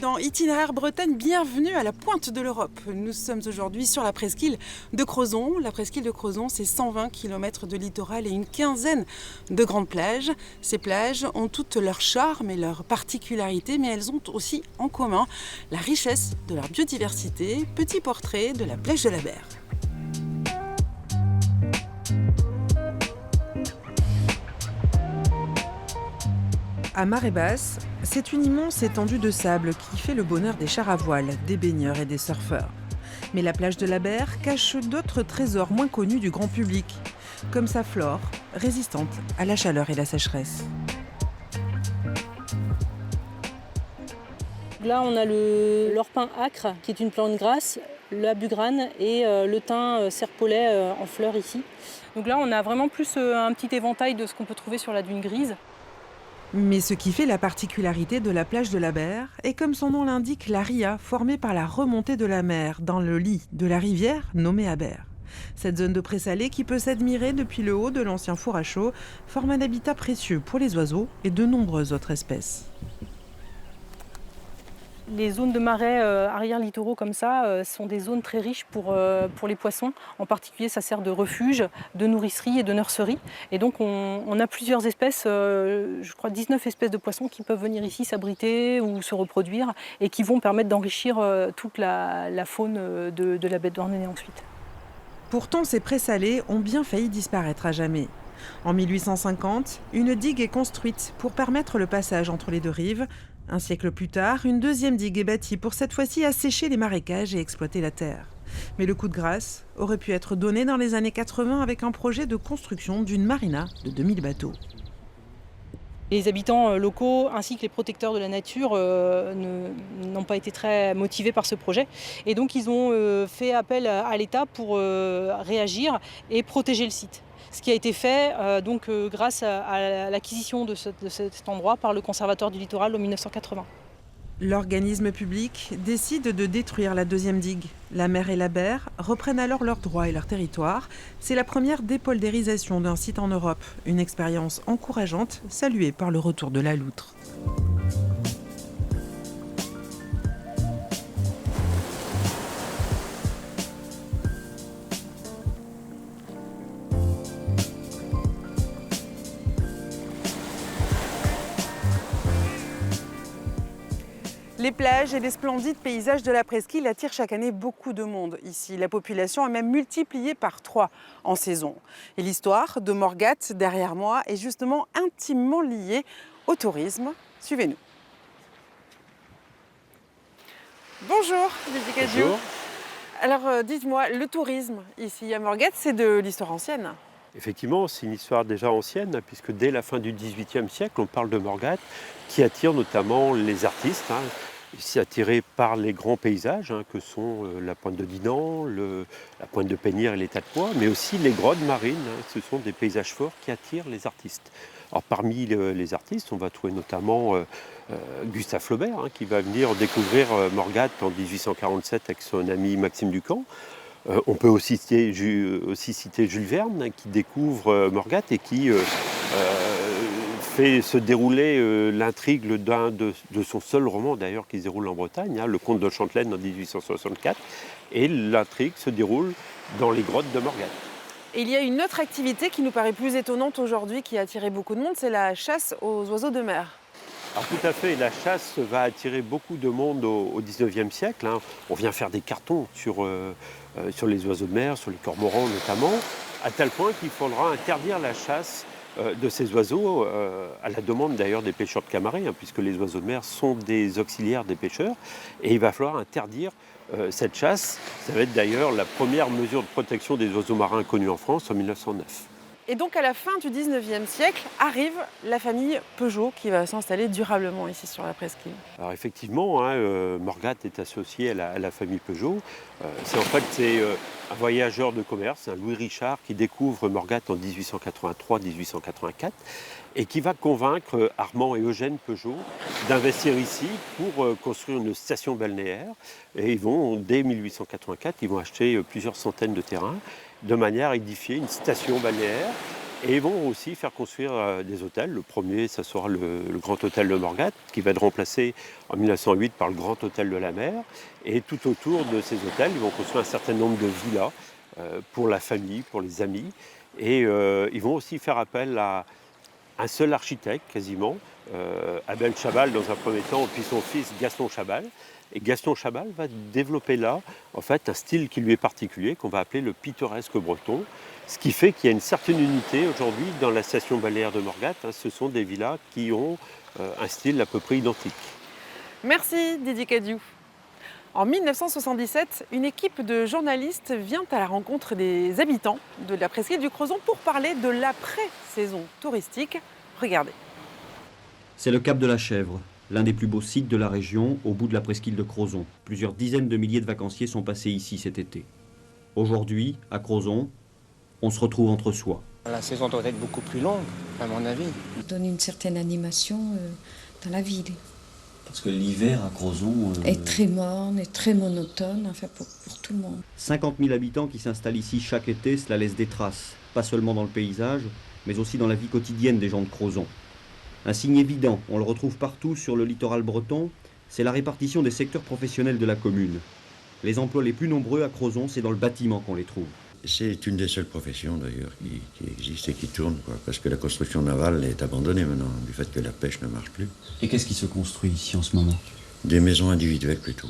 dans Itinéraire Bretagne, bienvenue à la pointe de l'Europe. Nous sommes aujourd'hui sur la presqu'île de Crozon. La presqu'île de Crozon, c'est 120 km de littoral et une quinzaine de grandes plages. Ces plages ont toutes leur charme et leurs particularités, mais elles ont aussi en commun la richesse de leur biodiversité. Petit portrait de la plage de la Berre. À marée basse, c'est une immense étendue de sable qui fait le bonheur des chars à voile, des baigneurs et des surfeurs. Mais la plage de la Berre cache d'autres trésors moins connus du grand public, comme sa flore, résistante à la chaleur et la sécheresse. Là, on a l'orpin âcre, qui est une plante grasse, la bugrane et le thym serpolet en fleurs ici. Donc là, on a vraiment plus un petit éventail de ce qu'on peut trouver sur la dune grise. Mais ce qui fait la particularité de la plage de la Berre est, comme son nom l'indique, la ria formée par la remontée de la mer dans le lit de la rivière nommée Aber. Cette zone de présalé qui peut s'admirer depuis le haut de l'ancien four à chaux forme un habitat précieux pour les oiseaux et de nombreuses autres espèces. Les zones de marais arrière-littoraux comme ça sont des zones très riches pour les poissons. En particulier, ça sert de refuge, de nourricerie et de nurserie. Et donc, on a plusieurs espèces, je crois 19 espèces de poissons qui peuvent venir ici s'abriter ou se reproduire et qui vont permettre d'enrichir toute la faune de la baie de Douarnenez ensuite. Pourtant, ces présalés ont bien failli disparaître à jamais. En 1850, une digue est construite pour permettre le passage entre les deux rives. Un siècle plus tard, une deuxième digue est bâtie pour cette fois-ci assécher les marécages et exploiter la terre. Mais le coup de grâce aurait pu être donné dans les années 80 avec un projet de construction d'une marina de 2000 bateaux. Les habitants locaux ainsi que les protecteurs de la nature n'ont pas été très motivés par ce projet. Et donc ils ont fait appel à l'État pour réagir et protéger le site. Ce qui a été fait grâce à l'acquisition de cet endroit par le conservateur du littoral en 1980. L'organisme public décide de détruire la deuxième digue. La mer et la Berre reprennent alors leurs droits et leur territoire. C'est la première dépoldérisation d'un site en Europe. Une expérience encourageante, saluée par le retour de la loutre. Les plages et les splendides paysages de la presqu'île attirent chaque année beaucoup de monde ici. La population est même multipliée par 3 en saison. Et l'histoire de Morgat, derrière moi, est justement intimement liée au tourisme. Suivez-nous. Bonjour, Jessica Diou. Bonjour. Alors, dites-moi, le tourisme ici à Morgat, c'est de l'histoire ancienne? Effectivement, c'est une histoire déjà ancienne, puisque dès la fin du XVIIIe siècle, on parle de Morgat, qui attire notamment les artistes, ici attirés par les grands paysages, que sont la pointe de Dinan, la pointe de Pénière et l'état de Poix, mais aussi les grottes marines. Ce sont des paysages forts qui attirent les artistes. Alors, parmi les artistes, on va trouver notamment Gustave Flaubert, qui va venir découvrir Morgat en 1847 avec son ami Maxime Ducamp. On peut aussi citer Jules Verne, qui découvre Morgat et qui fait se dérouler l'intrigue de son seul roman, d'ailleurs, qui se déroule en Bretagne, Le Comte de Chantelaine en 1864. Et l'intrigue se déroule dans les grottes de Morgat. Et il y a une autre activité qui nous paraît plus étonnante aujourd'hui, qui a attiré beaucoup de monde, c'est la chasse aux oiseaux de mer. Alors tout à fait, la chasse va attirer beaucoup de monde au XIXe siècle. On vient faire des cartons sur les oiseaux de mer, sur les cormorans notamment, à tel point qu'il faudra interdire la chasse de ces oiseaux, à la demande d'ailleurs des pêcheurs de Camargue, puisque les oiseaux de mer sont des auxiliaires des pêcheurs, et il va falloir interdire cette chasse. Ça va être d'ailleurs la première mesure de protection des oiseaux marins connue en France en 1909. Et donc à la fin du 19e siècle, arrive la famille Peugeot qui va s'installer durablement ici sur la presqu'île. Alors effectivement, Morgat est associé à la famille Peugeot. C'est un voyageur de commerce, un Louis Richard, qui découvre Morgat en 1883-1884 et qui va convaincre Armand et Eugène Peugeot d'investir ici pour construire une station balnéaire. Et dès 1884, ils vont acheter plusieurs centaines de terrains de manière à édifier une station balnéaire Et ils vont aussi faire construire des hôtels. Le premier, ça sera le Grand Hôtel de Morgat, qui va être remplacé en 1908 par le Grand Hôtel de la Mer. Et tout autour de ces hôtels, ils vont construire un certain nombre de villas pour la famille, pour les amis. Et ils vont aussi faire appel à un seul architecte, quasiment, Abel Chabal dans un premier temps, puis son fils Gaston Chabal. Et Gaston Chabal va développer là, en fait, un style qui lui est particulier, qu'on va appeler le pittoresque breton. Ce qui fait qu'il y a une certaine unité aujourd'hui dans la station balnéaire de Morgat. Ce sont des villas qui ont un style à peu près identique. Merci Didier Cadiou. En 1977, une équipe de journalistes vient à la rencontre des habitants de la presqu'île du Crozon pour parler de l'après-saison touristique. Regardez. C'est le Cap de la Chèvre, l'un des plus beaux sites de la région, au bout de la presqu'île de Crozon. Plusieurs dizaines de milliers de vacanciers sont passés ici cet été. Aujourd'hui, à Crozon, on se retrouve entre soi. La saison doit être beaucoup plus longue, à mon avis. Ça donne une certaine animation dans la ville. Parce que l'hiver à Crozon Est très morne et très monotone, enfin pour tout le monde. 50 000 habitants qui s'installent ici chaque été, cela laisse des traces, pas seulement dans le paysage, mais aussi dans la vie quotidienne des gens de Crozon. Un signe évident, on le retrouve partout sur le littoral breton, c'est la répartition des secteurs professionnels de la commune. Les emplois les plus nombreux à Crozon, c'est dans le bâtiment qu'on les trouve. C'est une des seules professions d'ailleurs qui existe et qui tourne, parce que la construction navale est abandonnée maintenant, du fait que la pêche ne marche plus. Et qu'est-ce qui se construit ici en ce moment? Des maisons individuelles plutôt.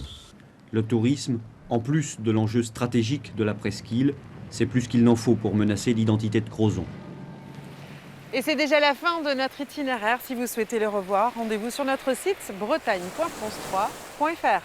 Le tourisme, en plus de l'enjeu stratégique de la presqu'île, c'est plus qu'il n'en faut pour menacer l'identité de Crozon. Et c'est déjà la fin de notre itinéraire. Si vous souhaitez le revoir, rendez-vous sur notre site bretagne.france3.fr.